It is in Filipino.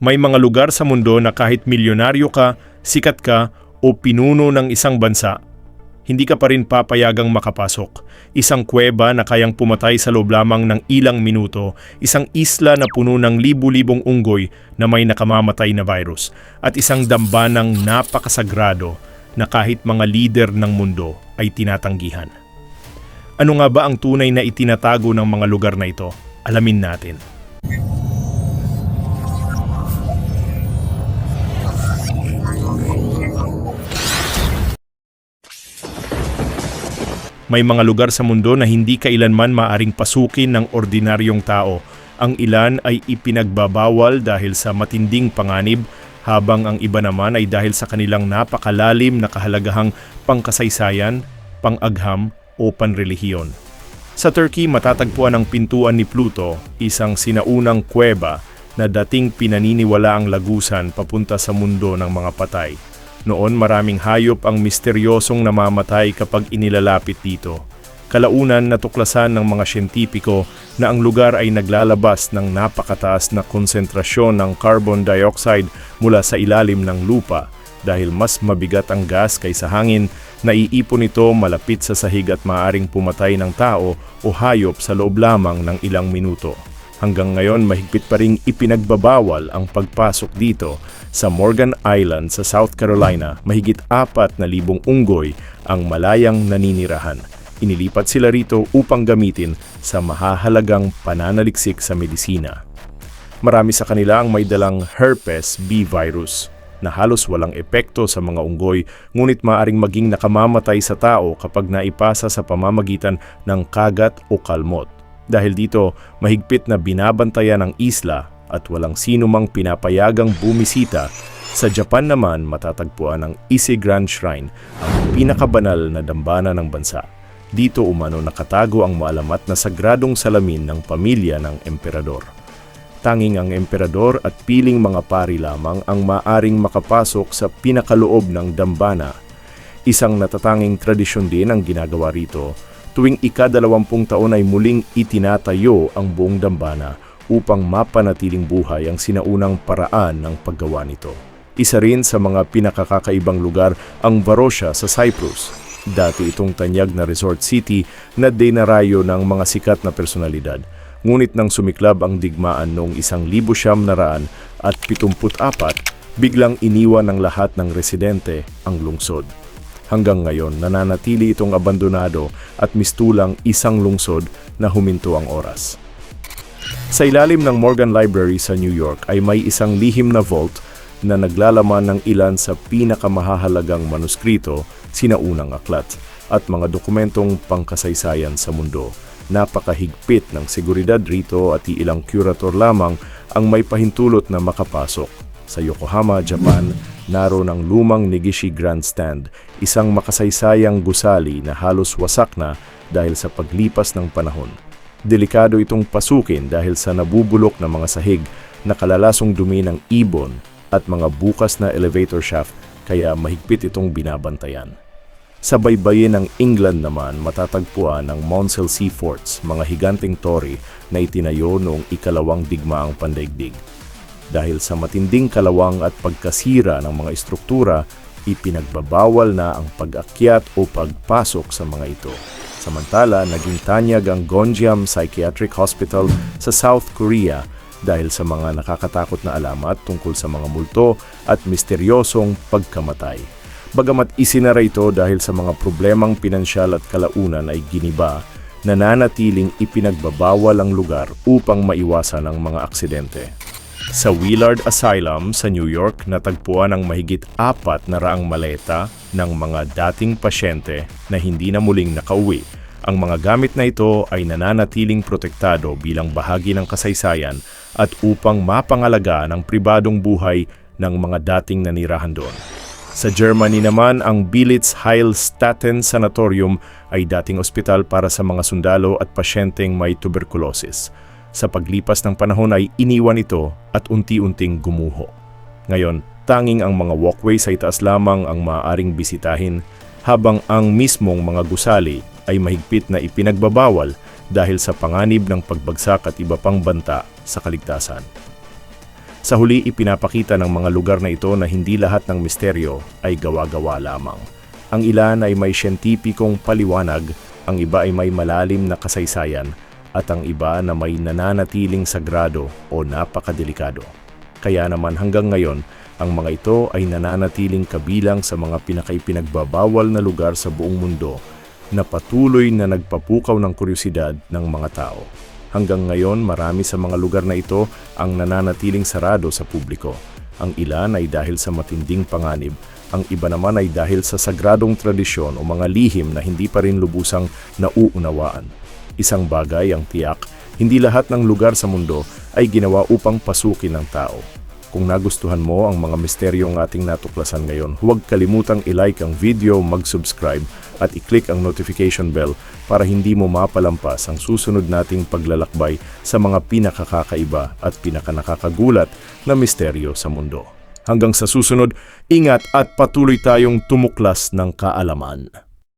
May mga lugar sa mundo na kahit milyonaryo ka, sikat ka, o pinuno ng isang bansa, hindi ka pa rin papayagang makapasok. Isang kuweba na kayang pumatay sa loob lamang ng ilang minuto, isang isla na puno ng libu-libong unggoy na may nakamamatay na virus, at isang dambanang napakasagrado na kahit mga lider ng mundo ay tinatanggihan. Ano nga ba ang tunay na itinatago ng mga lugar na ito? Alamin natin. May mga lugar sa mundo na hindi kailanman maaring pasukin ng ordinaryong tao. Ang ilan ay ipinagbabawal dahil sa matinding panganib, habang ang iba naman ay dahil sa kanilang napakalalim na kahalagahang pangkasaysayan, pangagham o panrelihiyon. Sa Turkey, matatagpuan ang pintuan ni Pluto, isang sinaunang kuweba na dating pinaniniwala ang lagusan papunta sa mundo ng mga patay. Noon maraming hayop ang misteryosong namamatay kapag inilalapit dito. Kalaunan natuklasan ng mga siyentipiko na ang lugar ay naglalabas ng napakataas na konsentrasyon ng carbon dioxide mula sa ilalim ng lupa dahil mas mabigat ang gas kaysa hangin, naiipon ito malapit sa sahig at maaaring pumatay ng tao o hayop sa loob lamang ng ilang minuto. Hanggang ngayon mahigpit pa ring ipinagbabawal ang pagpasok dito. Sa Morgan Island sa South Carolina, mahigit 4,000 unggoy ang malayang naninirahan. Inilipat sila rito upang gamitin sa mahahalagang pananaliksik sa medisina. Marami sa kanila ang may dalang herpes B virus na halos walang epekto sa mga unggoy, ngunit maaring maging nakamamatay sa tao kapag naipasa sa pamamagitan ng kagat o kalmot. Dahil dito, mahigpit na binabantayan ang isla at walang sino mang pinapayagang bumisita. Sa Japan naman matatagpuan ang Ise-Grand Shrine, ang pinakabanal na dambana ng bansa. Dito umano nakatago ang maalamat na sagradong salamin ng pamilya ng emperador. Tanging ang emperador at piling mga pari lamang ang maaring makapasok sa pinakaloob ng dambana. Isang natatanging tradisyon din ang ginagawa rito. Tuwing ika-20 taon ay muling itinatayo ang buong dambana upang mapanatiling buhay ang sinaunang paraan ng paggawa nito. Isa rin sa mga pinakakakaibang lugar ang Varosha sa Cyprus. Dati itong tanyag na resort city na dinarayo ng mga sikat na personalidad. Ngunit nang sumiklab ang digmaan noong 1974, biglang iniwan ng lahat ng residente ang lungsod. Hanggang ngayon, nananatili itong abandonado at mistulang isang lungsod na huminto ang oras. Sa ilalim ng Morgan Library sa New York ay may isang lihim na vault na naglalaman ng ilan sa pinakamahahalagang manuskrito, sinaunang aklat, at mga dokumentong pangkasaysayan sa mundo. Napakahigpit ng seguridad rito at ilang curator lamang ang may pahintulot na makapasok. Sa Yokohama, Japan, naroon ang lumang Negishi Grandstand, isang makasaysayang gusali na halos wasak na dahil sa paglipas ng panahon. Delikado itong pasukin dahil sa nabubulok na mga sahig na kalalasong dumi ng ibon at mga bukas na elevator shaft, kaya mahigpit itong binabantayan. Sa baybayin ng England naman matatagpuan ang Monselsea Forts, mga higanteng tore na itinayo noong ikalawang digmaang pandaigdig. Dahil sa matinding kalawang at pagkasira ng mga estruktura, ipinagbabawal na ang pag-akyat o pagpasok sa mga ito. Samantala, naging tanyag ang Gonjiam Psychiatric Hospital sa South Korea dahil sa mga nakakatakot na alamat tungkol sa mga multo at misteryosong pagkamatay. Bagamat isinara ito dahil sa mga problemang pinansyal at kalaunan ay giniba, nananatiling ipinagbabawal ang lugar upang maiwasan ang mga aksidente. Sa Willard Asylum sa New York, natagpuan ang mahigit 400 maleta ng mga dating pasyente na hindi na muling nakauwi. Ang mga gamit na ito ay nananatiling protektado bilang bahagi ng kasaysayan at upang mapangalagaan ang pribadong buhay ng mga dating nanirahan doon. Sa Germany naman, ang Bilitz Heilstatten Sanatorium ay dating ospital para sa mga sundalo at pasyenteng may tuberculosis. Sa paglipas ng panahon ay iniwan ito at unti-unting gumuho. Ngayon, tanging ang mga walkway sa itaas lamang ang maaaring bisitahin, habang ang mismong mga gusali ay mahigpit na ipinagbabawal dahil sa panganib ng pagbagsak at iba pang banta sa kaligtasan. Sa huli, ipinapakita ng mga lugar na ito na hindi lahat ng misteryo ay gawa-gawa lamang. Ang ilan ay may siyentipikong paliwanag, ang iba ay may malalim na kasaysayan, at ang iba na may nananatiling sagrado o napakadelikado. Kaya naman hanggang ngayon, ang mga ito ay nananatiling kabilang sa mga pinakaipinagbabawal na lugar sa buong mundo na patuloy na nagpapukaw ng kuryosidad ng mga tao. Hanggang ngayon, marami sa mga lugar na ito ang nananatiling sarado sa publiko. Ang ilan ay dahil sa matinding panganib, ang iba naman ay dahil sa sagradong tradisyon o mga lihim na hindi pa rin lubusang nauunawaan. Isang bagay ang tiyak, hindi lahat ng lugar sa mundo ay ginawa upang pasukin ng tao. Kung nagustuhan mo ang mga misteryong ating natuklasan ngayon, huwag kalimutang i-like ang video, mag-subscribe at i-click ang notification bell para hindi mo mapalampas ang susunod nating paglalakbay sa mga pinakakakaiba at pinakanakakagulat na misteryo sa mundo. Hanggang sa susunod, ingat at patuloy tayong tumuklas ng kaalaman.